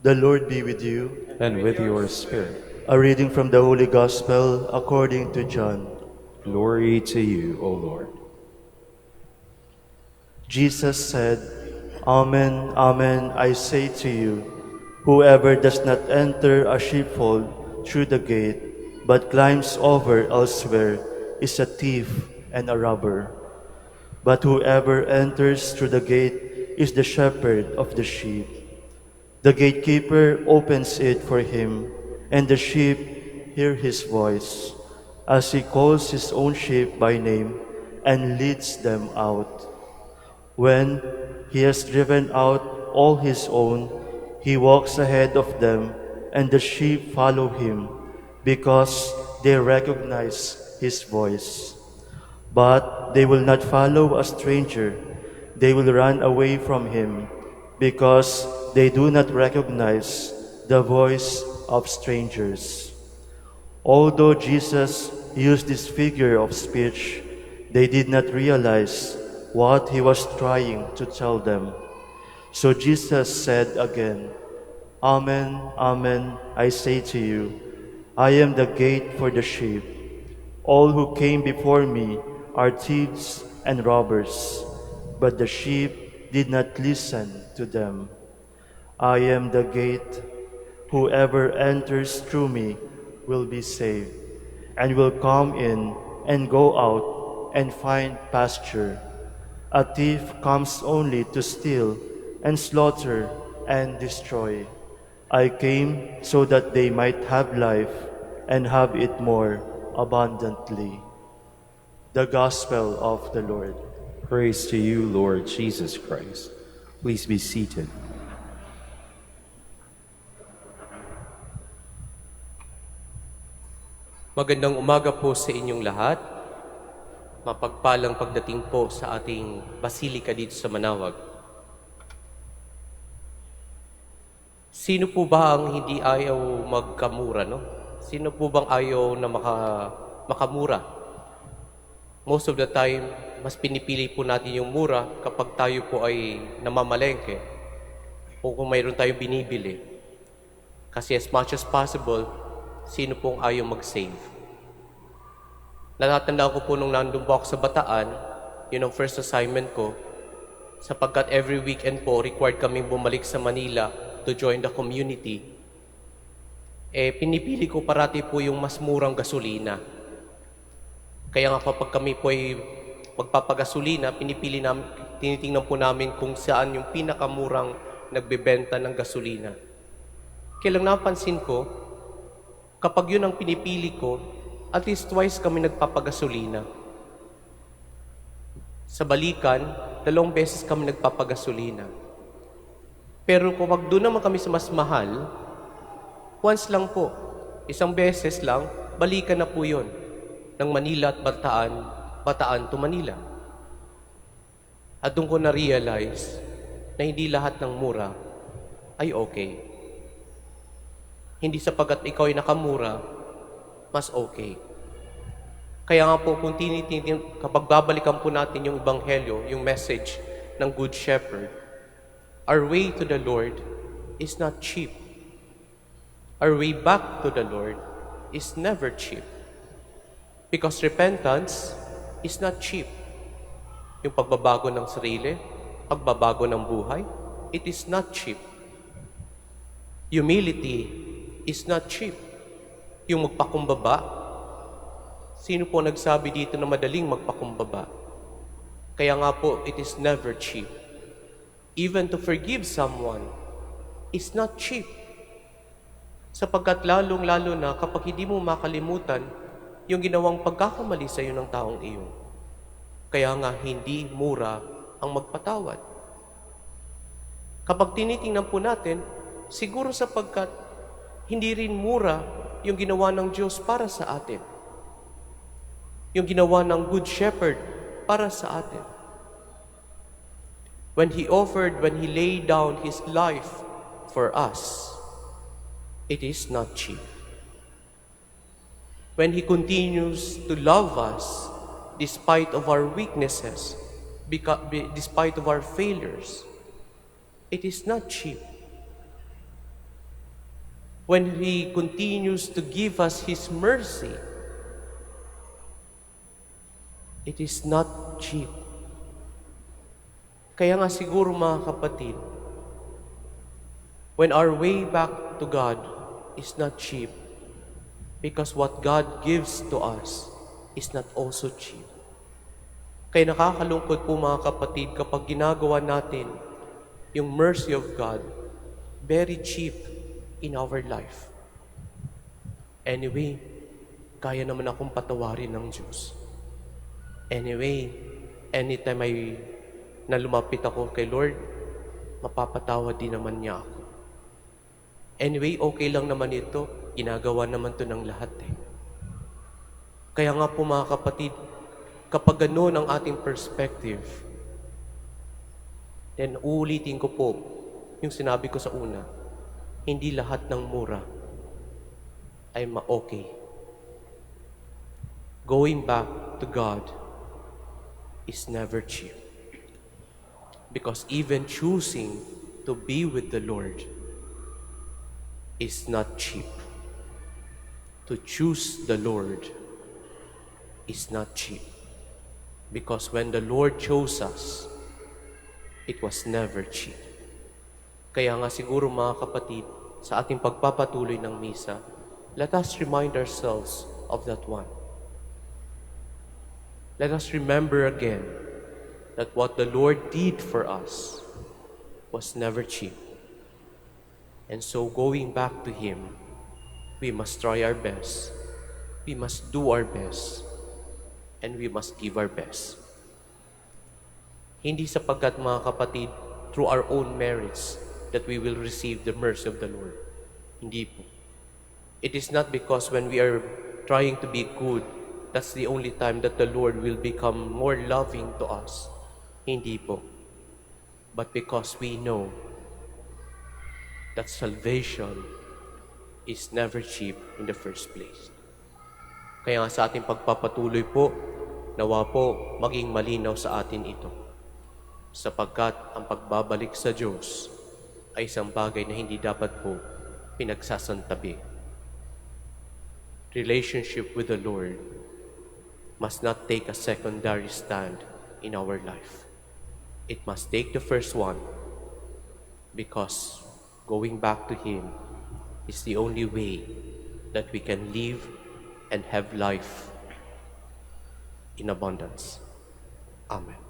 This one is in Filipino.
The Lord be with you. and with your spirit. A reading from the Holy Gospel according to John. Glory to you, O Lord. Jesus said, Amen, amen, I say to you, whoever does not enter a sheepfold through the gate, but climbs over elsewhere, is a thief and a robber. But whoever enters through the gate is the shepherd of the sheep. The gatekeeper opens it for him, and the sheep hear his voice, as he calls his own sheep by name and leads them out. When he has driven out all his own, he walks ahead of them, and the sheep follow him, because they recognize his voice. But they will not follow a stranger. They will run away from him, because they do not recognize the voice of strangers. Although Jesus used this figure of speech, they did not realize what he was trying to tell them. So Jesus said again, Amen, amen, I say to you, I am the gate for the sheep. All who came before me are thieves and robbers, but the sheep did not listen to them. I am the gate. Whoever enters through me will be saved, and will come in and go out and find pasture. A thief comes only to steal and slaughter and destroy. I came so that they might have life and have it more abundantly. The Gospel of the Lord. Praise to you, Lord Jesus Christ. Please be seated. Magandang umaga po sa inyong lahat. Mapagpalang pagdating po sa ating basilika dito sa Manawag. Sino po ba ang hindi ayaw magkamura, no? Sino po bang ayaw na makamura? Most of the time, mas pinipili po natin yung mura kapag tayo po ay namamalengke o kung mayroon tayong binibili. Kasi as much as possible, sino pong ayaw mag-save? Natatandaan ko po nung nandun po ako sa Bataan, yun ang first assignment ko, sapagkat every weekend po required kaming bumalik sa Manila to join the community. Pinipili ko parati po yung mas murang gasolina. Kaya nga kapag kami po ay magpapagasolina, tinitingnan po namin kung saan yung pinakamurang nagbebenta ng gasolina. Kaya lang napansin ko, kapag yun ang pinipili ko, at least twice kami nagpapagasolina. Sa balikan, 2 beses kami nagpapagasolina. Pero kapag doon naman kami sa mas mahal, once lang po, 1 beses lang, balikan na po yun. Ng Manila at Bataan, Bataan to Manila. At doon ko na-realize na hindi lahat ng mura ay okay. Hindi sapagkat ikaw ay nakamura, mas okay. Kaya nga po, kung kapag babalikan po natin yung Ebanghelyo, yung message ng Good Shepherd, our way to the Lord is not cheap. Our way back to the Lord is never cheap. Because repentance is not cheap. Yung pagbabago ng sarili, pagbabago ng buhay, it is not cheap. Humility is not cheap. Yung magpakumbaba, sino po nagsabi dito na madaling magpakumbaba? Kaya nga po, it is never cheap. Even to forgive someone is not cheap. Sapagkat lalong-lalo na kapag hindi mo makalimutan yung ginawang pagkakamali sa iyo ng taong iyon. Kaya nga, hindi mura ang magpatawad. Kapag tinitingnan po natin, siguro sapagkat hindi rin mura yung ginawa ng Diyos para sa atin. Yung ginawa ng Good Shepherd para sa atin. When He laid down His life for us, it is not cheap. When He continues to love us despite of our weaknesses, despite of our failures, it is not cheap. when He continues to give us His mercy, it is not cheap. Kaya nga siguro mga kapatid, when our way back to God is not cheap, because what God gives to us is not also cheap. Kaya nakakalungkot po mga kapatid kapag ginagawa natin yung mercy of God very cheap in our life. Anyway, kaya naman akong patawarin ng Diyos. Anyway, anytime na lumapit ako kay Lord, mapapatawad din naman niya ako. Anyway, okay lang naman ito. Ginagawa naman to ng lahat eh. Kaya nga po mga kapatid, kapag gano'n ang ating perspective, then uulitin ko po yung sinabi ko sa una, hindi lahat ng mura ay ma-okay. Going back to God is never cheap. Because even choosing to be with the Lord is not cheap. To choose the Lord is not cheap. Because when the Lord chose us, it was never cheap. Kaya nga siguro mga kapatid, sa ating pagpapatuloy ng misa, let us remind ourselves of that one. Let us remember again that what the Lord did for us was never cheap. And so going back to Him, we must try our best, we must do our best, and we must give our best. Hindi sapagkat mga kapatid, through our own merits, that we will receive the mercy of the Lord. Hindi po. It is not because when we are trying to be good, that's the only time that the Lord will become more loving to us. Hindi po. But because we know that salvation is never cheap in the first place. Kaya nga sa ating pagpapatuloy po, nawa po maging malinaw sa atin ito. Sapagkat ang pagbabalik sa Diyos ay isang bagay na hindi dapat po pinagsasantabi. Relationship with the Lord must not take a secondary stand in our life. It must take the first one, because going back to Him is the only way that we can live and have life in abundance. Amen.